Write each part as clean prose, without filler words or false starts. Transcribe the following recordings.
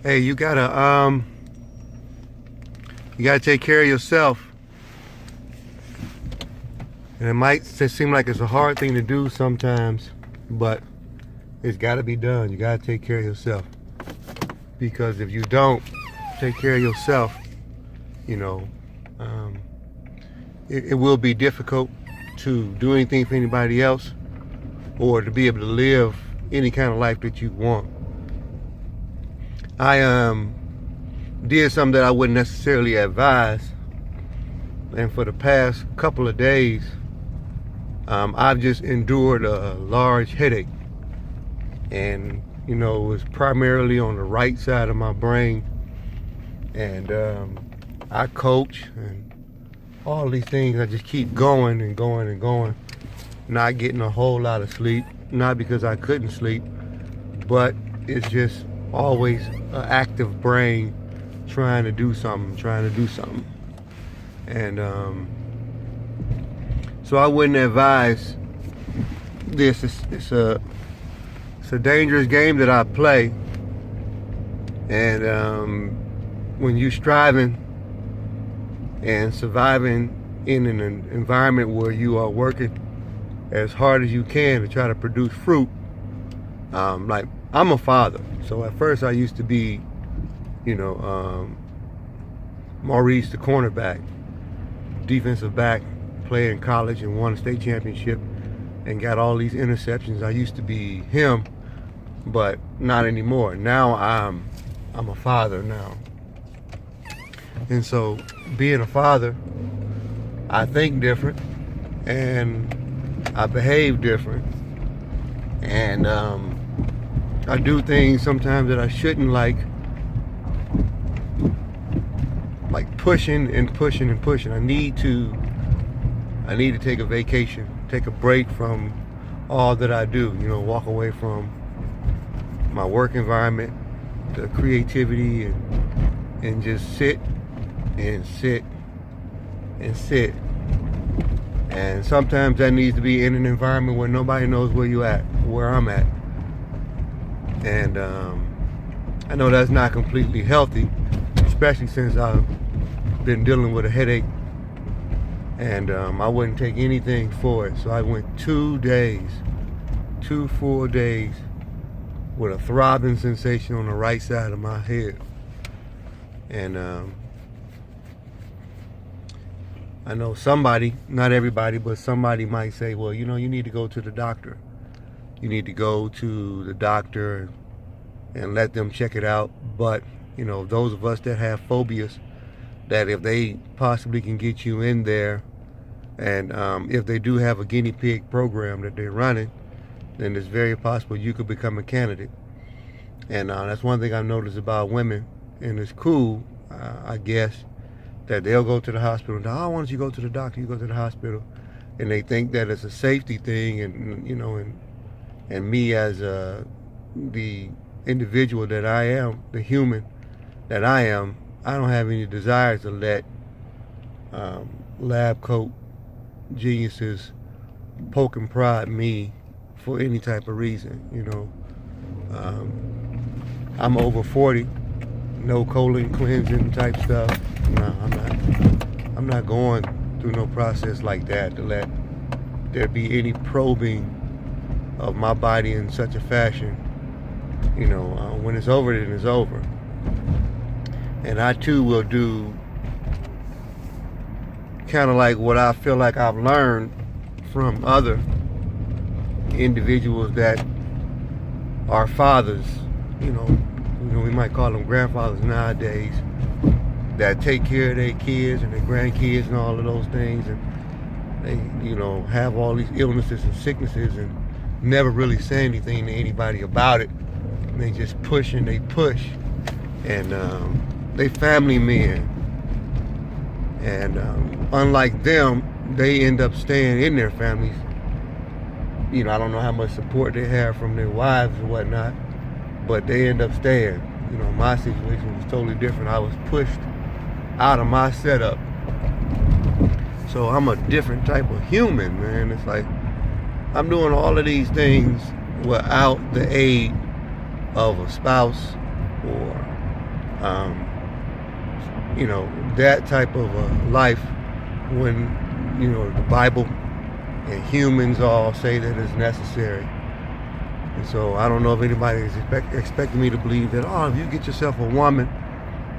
Hey, you gotta take care of yourself. And it might seem like it's a hard thing to do sometimes, but it's gotta be done. You gotta take care of yourself. Because if you don't take care of yourself, you know, it will be difficult to do anything for anybody else or to be able to live any kind of life that you want. I did something that I wouldn't necessarily advise, and for the past couple of days I've just endured a large headache, and it was primarily on the right side of my brain. And I coach and all these things. I just keep going and going and going, not getting a whole lot of sleep, not because I couldn't sleep, but it's just always an active brain trying to do something. And so I wouldn't advise this. It's a dangerous game that I play. And when you're striving and surviving in an environment where you are working as hard as you can to try to produce fruit, like I'm a father, so at first I used to be, Maurice, the cornerback, defensive back, played in college and won a state championship and got all these interceptions. I used to be him, but not anymore. Now I'm a father now. And so being a father, I think different and I behave different. And I do things sometimes that I shouldn't, like pushing and pushing and pushing. I need to take a vacation, take a break from all that I do, walk away from my work environment, the creativity, and just sit and sit and sit. And sometimes that needs to be in an environment where nobody knows where I'm at. And I know that's not completely healthy, especially since I've been dealing with a headache, and I wouldn't take anything for it. So I went 2 full days with a throbbing sensation on the right side of my head. And I know somebody, not everybody, but somebody might say, well, you need to go to the doctor. You need to go to the doctor and let them check it out. But, those of us that have phobias, that if they possibly can get you in there, and if they do have a guinea pig program that they're running, then it's very possible you could become a candidate. And that's one thing I've noticed about women, and it's cool, I guess, that they'll go to the hospital and, why don't you go to the doctor, you go to the hospital, and they think that it's a safety thing. And and me as the individual that I am, the human that I am, I don't have any desire to let lab coat geniuses poke and prod me for any type of reason. I'm over 40, no colon cleansing type stuff. No, I'm not going through no process like that to let there be any probing of my body in such a fashion. When it's over, then it's over. And I too will do kind of like what I feel like I've learned from other individuals that are fathers, we might call them grandfathers nowadays, that take care of their kids and their grandkids and all of those things, and they, have all these illnesses and sicknesses and never really say anything to anybody about it. And they just push and they push, and they family men. And unlike them, they end up staying in their families. I don't know how much support they have from their wives or whatnot, but they end up staying. My situation was totally different. I was pushed out of my setup. So I'm a different type of human, man. It's like I'm doing all of these things without the aid of a spouse or that type of life when, the Bible and humans all say that it's necessary. And so I don't know if anybody is expecting me to believe that, if you get yourself a woman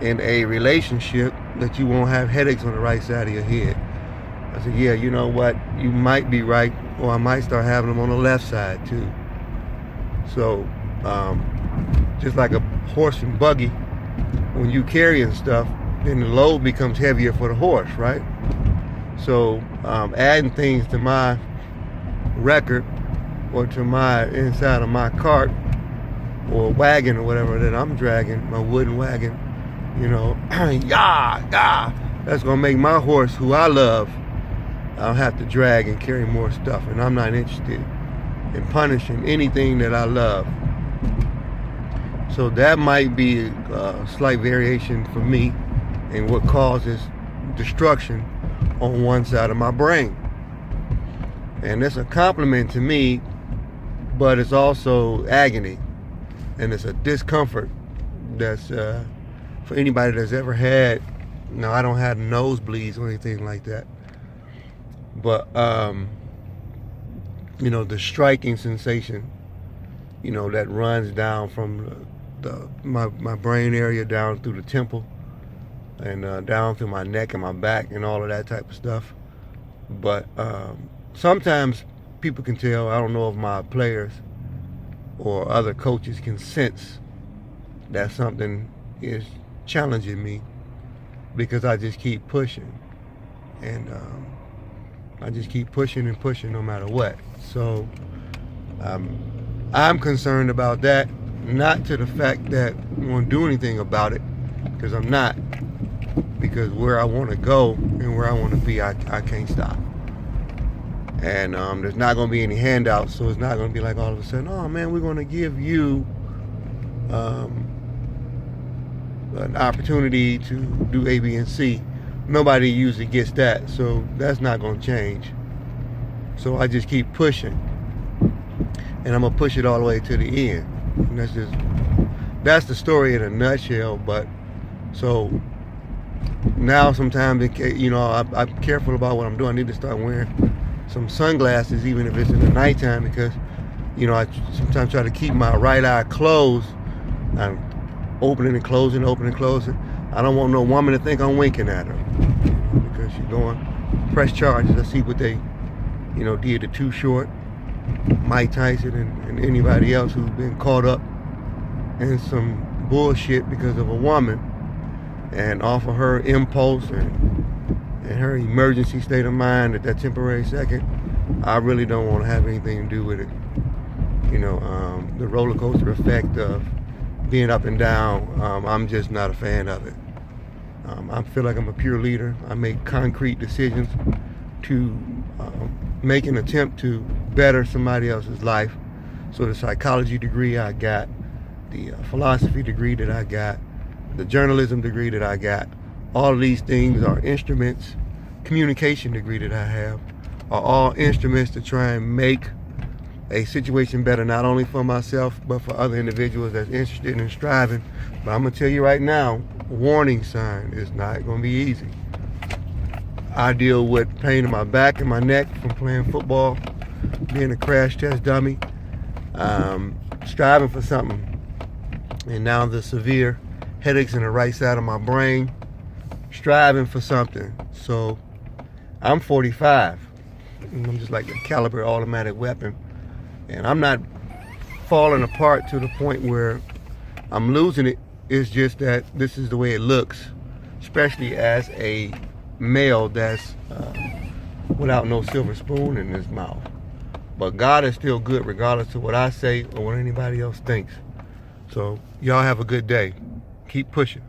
in a relationship, that you won't have headaches on the right side of your head. I said, yeah, you know what? You might be right, or I might start having them on the left side too. So, just like a horse and buggy, when you carrying stuff, then the load becomes heavier for the horse, right? So, adding things to my record or to my inside of my cart or wagon or whatever that I'm dragging, my wooden wagon, that's gonna make my horse, who I love, I'll have to drag and carry more stuff, and I'm not interested in punishing anything that I love. So that might be a slight variation for me in what causes destruction on one side of my brain. And it's a compliment to me, but it's also agony, and it's a discomfort that's for anybody that's ever had. I don't have nosebleeds or anything like that, but the striking sensation, that runs down from my brain area down through the temple and down through my neck and my back and all of that type of stuff. But sometimes people can tell. I don't know if my players or other coaches can sense that something is challenging me, because I just keep pushing, and I just keep pushing and pushing no matter what. So I'm concerned about that, not to the fact that I won't do anything about it, because I'm not, because where I want to go and where I want to be, I can't stop. And there's not going to be any handouts, so it's not going to be like all of a sudden, oh man, we're going to give you an opportunity to do A, B, and C. Nobody usually gets that, so that's not going to change. So I just keep pushing, and I'm going to push it all the way to the end. And that's the story in a nutshell. But so now sometimes, I'm careful about what I'm doing. I need to start wearing some sunglasses, even if it's in the nighttime, because I sometimes try to keep my right eye closed. I'm opening and closing. I don't want no woman to think I'm winking at her, because she's going press charges. I see what they did to Too Short, Mike Tyson, and anybody else who's been caught up in some bullshit because of a woman, and off of her impulse and her emergency state of mind at that temporary second. I really don't want to have anything to do with it. The roller coaster effect of being up and down, I'm just not a fan of it. I feel like I'm a pure leader. I make concrete decisions to make an attempt to better somebody else's life. So the psychology degree I got, the philosophy degree that I got, the journalism degree that I got, all of these things are instruments. Communication degree that I have are all instruments to try and make a situation better, not only for myself, but for other individuals that's interested in striving. But I'm going to tell you right now, warning sign, is not going to be easy. I deal with pain in my back and my neck from playing football, being a crash test dummy, striving for something, and now the severe headaches in the right side of my brain, striving for something. So I'm 45, and I'm just like a caliber automatic weapon, and I'm not falling apart to the point where I'm losing it. It's just that this is the way it looks, especially as a male that's without no silver spoon in his mouth. But God is still good regardless of what I say or what anybody else thinks. So y'all have a good day. Keep pushing.